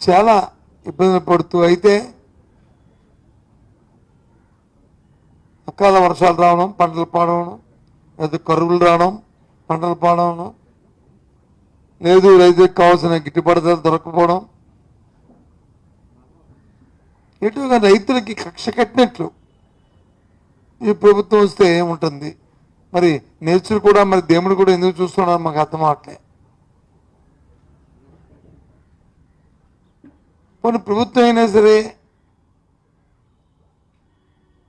చాలా ఇబ్బందులు పడుతూ అయితే అకాల వర్షాలు రావడం, పంటలు పాడవడం, లేదా కరువులు రావడం, పంటలు పాడవడం, లేదు రైతులకు కావాల్సిన గిట్టుబాటు ధర దొరకపోవడం, ఎటుగా రైతులకి కక్ష కట్టినట్లు ఈ ప్రభుత్వం వస్తే ఏముంటుంది. మరి నేచర్ కూడా, మరి దేవుడు కూడా ఎందుకు చూస్తున్నాడు మాకు అర్థం అవట్లే. కొన్ని ప్రభుత్వం అయినా సరే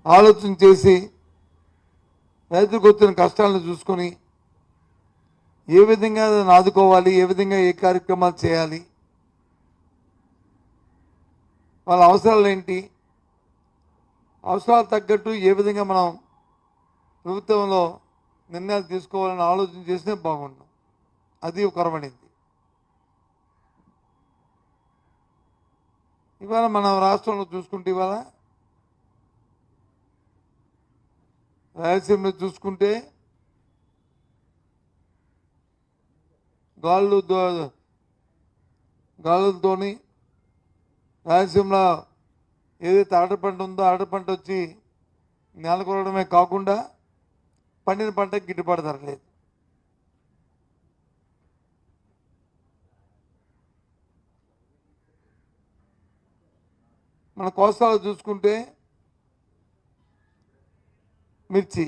ఆలోచన చేసి రైతులకు వచ్చిన కష్టాలను చూసుకొని ఏ విధంగా దాన్ని ఆదుకోవాలి, ఏ విధంగా ఏ కార్యక్రమాలు చేయాలి, వాళ్ళ అవసరాలు ఏంటి, అవసరాలు తగ్గట్టు ఏ విధంగా మనం ప్రభుత్వంలో నిర్ణయాలు తీసుకోవాలని ఆలోచన చేస్తే బాగుండు. అది కొరవడింది. ఇవాళ మన రాష్ట్రంలో చూసుకుంటే, ఇవాళ రాయలసీమలో చూసుకుంటే గాలులతోని రాయలసీమలో ఏదైతే అరటి పంట ఉందో అరటి పంట వచ్చి నెలకొరడమే కాకుండా పండిన పంటకి గిట్టుబాటు ధర లేదు. మన కోస్తాలో చూసుకుంటే మిర్చి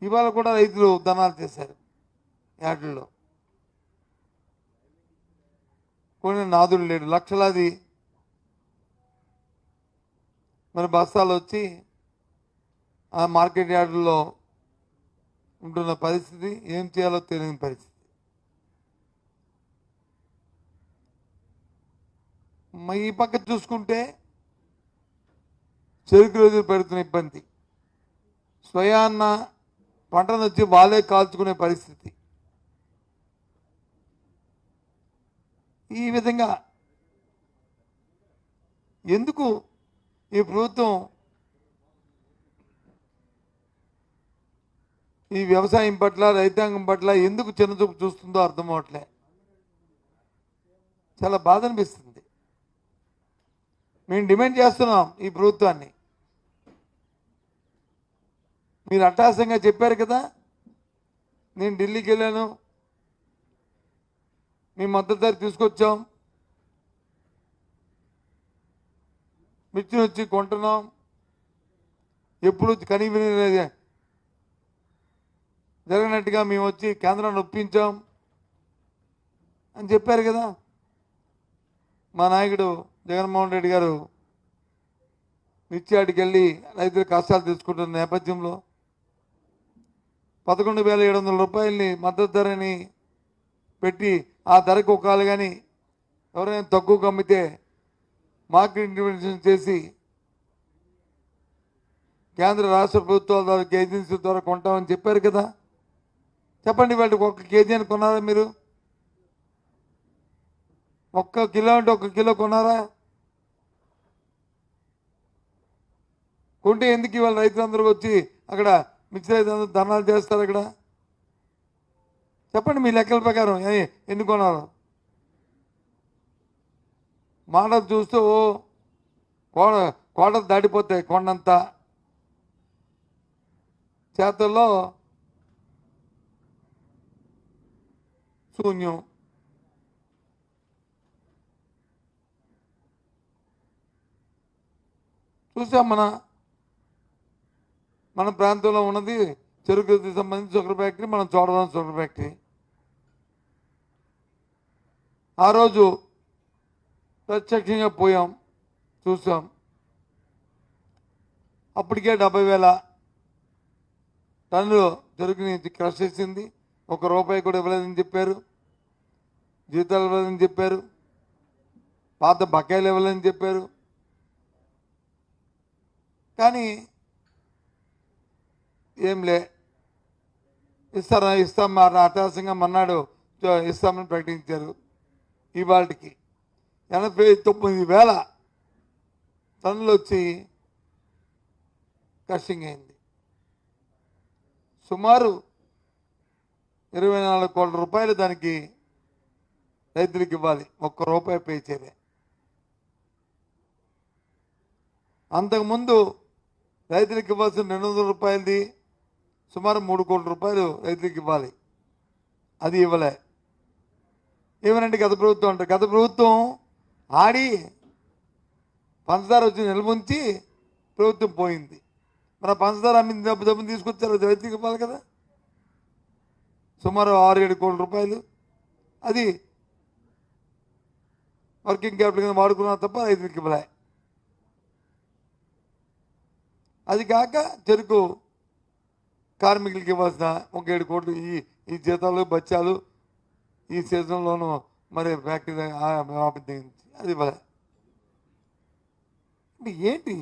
ఇవాళ కూడా రైతులు ధనాలు చేశారు యార్డుల్లో. కొన్ని నాదులు లేడు, లక్షలాది మరి బస్తాలు వచ్చి ఆ మార్కెట్ యార్డుల్లో ఉంటున్న పరిస్థితి, ఏం చేయాలో తెలియని పరిస్థితి. ఈ పక్క చూసుకుంటే చెరుకు రైతులు పెడుతున్న ఇబ్బంది, స్వయాన్న పంటను వచ్చి వాళ్ళే కాల్చుకునే పరిస్థితి. ఈ విధంగా ఎందుకు ఈ ప్రభుత్వం ఈ వ్యవసాయం పట్ల, రైతాంగం పట్ల ఎందుకు చిన్నచూపు చూస్తుందో అర్థం అవట్లే. చాలా బాధ అనిపిస్తుంది. మేము డిమాండ్ చేస్తున్నాం ఈ ప్రభుత్వాన్ని. మీరు అట్టాసంగా చెప్పారు కదా, నేను ఢిల్లీకి వెళ్ళాను, మీ మద్దతు ధర తీసుకొచ్చాం, మిర్చిని వచ్చి కొంటున్నాం, ఎప్పుడు కనీవిని జరగనట్టుగా మేము వచ్చి కేంద్రాన్ని ఒప్పించాం అని చెప్పారు కదా. మా నాయకుడు జగన్మోహన్ రెడ్డి గారు మిర్చి ఆటికి వెళ్ళి రైతుల కష్టాలు తీసుకుంటున్న నేపథ్యంలో 11,700 రూపాయలని మద్దతు ధరని పెట్టి, ఆ ధరకు ఒకవేళ కానీ ఎవరైనా తక్కువకు అమ్మితే మార్కెట్ ఇంటర్వెన్షన్ చేసి కేంద్ర రాష్ట్ర ప్రభుత్వాల ద్వారా ఏజెన్సీ ద్వారా కొంటామని చెప్పారు కదా. చెప్పండి, వాటికి 1 కేజీ అని కొన్నారా మీరు? 1 కిలో అంటే 1 కిలో కొన్నారా? కొంటే ఎందుకు ఇవాళ రైతులందరూ వచ్చి అక్కడ మిర్చి రైతులందరూ ధర్నాలు చేస్తారు అక్కడ? చెప్పండి మీ లెక్కల ప్రకారం ఎన్ని కొన్నారు? మాటలు చూస్తూ కోట దాటిపోతాయి కొండంతా, చేతల్లో శూన్యం. చూసాం మన ప్రాంతంలో ఉన్నది చెరుకుకి సంబంధించి షుగర్ ఫ్యాక్టరీ, మనం చోడవరం షుగర్ ఫ్యాక్టరీ. ఆ రోజు ప్రత్యక్షంగా పోయాం, చూసాం. అప్పటికే 70,000 టన్నులు చెరుకుని క్రష్ చేసింది. 1 రూపాయి కూడా ఇవ్వలేదని చెప్పారు, జీతాలు ఇవ్వలేదని చెప్పారు, పాత బకాయిలు ఇవ్వలేదని చెప్పారు. కానీ ఏంలే, ఇస్తాం అటాసంగా మన్నాడు ఇస్తామని ప్రకటించారు. ఇవాళకి 89,000 టన్నులు వచ్చి క్రషింగ్ అయింది. సుమారు 24 కోట్ల రూపాయలు దానికి రైతులకు ఇవ్వాలి, ₹1 పే చేయలే. అంతకుముందు రైతులకు ఇవ్వాల్సిన ₹200 సుమారు ₹3 కోట్ల రైతులకు ఇవ్వాలి, అది ఇవ్వలే. ఏమనంటే గత ప్రభుత్వం అంటారు. గత ప్రభుత్వం ఆడి పంచదార వచ్చి నిల్వంచి ప్రభుత్వం పోయింది. మన పంచదార అమ్మింది డబ్బుని తీసుకొచ్చారు, రైతులకు ఇవ్వాలి కదా. సుమారు ₹6-7 కోట్ల అది వర్కింగ్ క్యాపిటల్ కింద వాడుకున్నా తప్ప రైతులకు ఇవ్వలే. అది కాక చెరుకు కార్మికులకి ఇవ్వాల్సిన ₹7 కోట్లు ఈ జీతాలు బత్యాలు ఈ సీజన్లోనూ మరి ఫ్యాక్టరీ అది ఇవ్వలే. అంటే ఏంటి,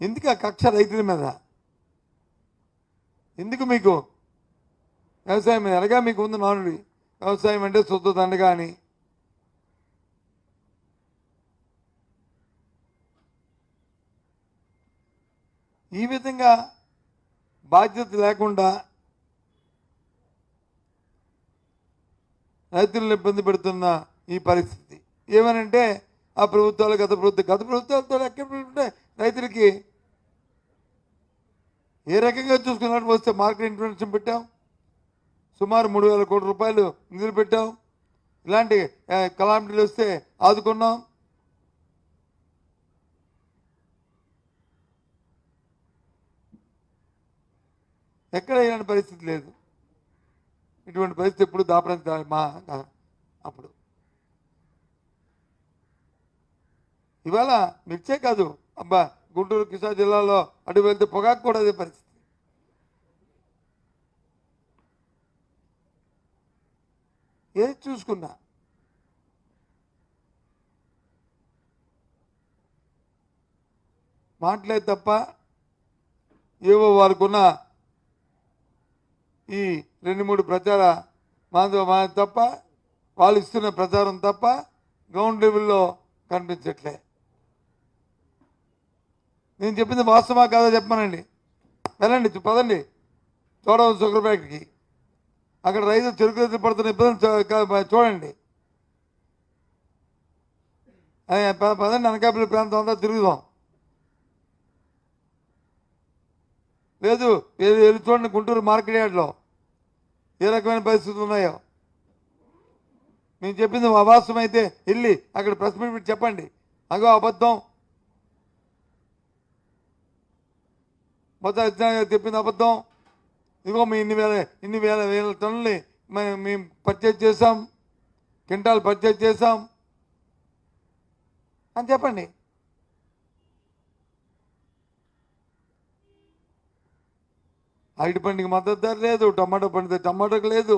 ఎందుకు ఆ కక్ష రైతుల మీద? ఎందుకు మీకు వ్యవసాయం మీద ఎలాగా మీకు ఉంది నానుడి, వ్యవసాయం అంటే శుద్ధ దండగా అని. ఈ విధంగా బాధ్యత లేకుండా రైతులను ఇబ్బంది పెడుతున్న ఈ పరిస్థితి ఏమనంటే ఆ ప్రభుత్వాలు గత ప్రభుత్వాలతో ఎక్కడ రైతులకి ఏ రకంగా చూసుకున్నట్టు వస్తే మార్కెట్ ఇంటర్వెన్షన్ పెట్టాం, సుమారు ₹3,000 కోట్ల నిధులు పెట్టాం, ఇలాంటి కలామిటీలు వస్తే ఆదుకున్నాం. ఎక్కడ ఇలాంటి పరిస్థితి లేదు. ఇటువంటి పరిస్థితి ఎప్పుడు దాపరం మా అప్పుడు. ఇవాళ మిర్చే కాదు, అబ్బా గుంటూరు కృష్ణా జిల్లాలో అటు వెళ్తే పొగాకు కూడా అదే పరిస్థితి. ఏది చూసుకున్నా మాటలే తప్ప ఏవో వారికున్న ఈ 2-3 ప్రచార తప్ప, వాళ్ళు ఇస్తున్న ప్రచారం తప్ప గ్రౌండ్ లెవెల్లో కనిపించట్లే. నేను చెప్పింది వాస్తవా కాదా చెప్పమనండి, వెళ్ళండి పదండి చూడవచ్చు షుగర్ ఫ్యాక్టరీకి, అక్కడ రైతులు చెరుకు రైతులు పడుతున్న ఇబ్బంది చూడండి. పదండి అనకాపల్లి ప్రాంతం అంతా తిరుగుదాం. లేదు వెళ్ళి చూడండి గుంటూరు మార్కెట్ యార్డ్లో ఏ రకమైన పరిస్థితులు ఉన్నాయో. మేము చెప్పింది అవాస్తవం అయితే వెళ్ళి అక్కడ ప్రెస్ మీట్ పెట్టి చెప్పండి, అగో అబద్ధం, మొత్తం చెప్పింది అబద్ధం, ఇదిగో మీ ఇన్ని వేల టన్నుల్ని మేము పర్చేజ్ చేసాం, క్వింటాల్ పర్చేజ్ చేసాం అని చెప్పండి. అరటి పండుగ మద్దతు ధర లేదు, టమాటో పండితే టమాటోకి లేదు.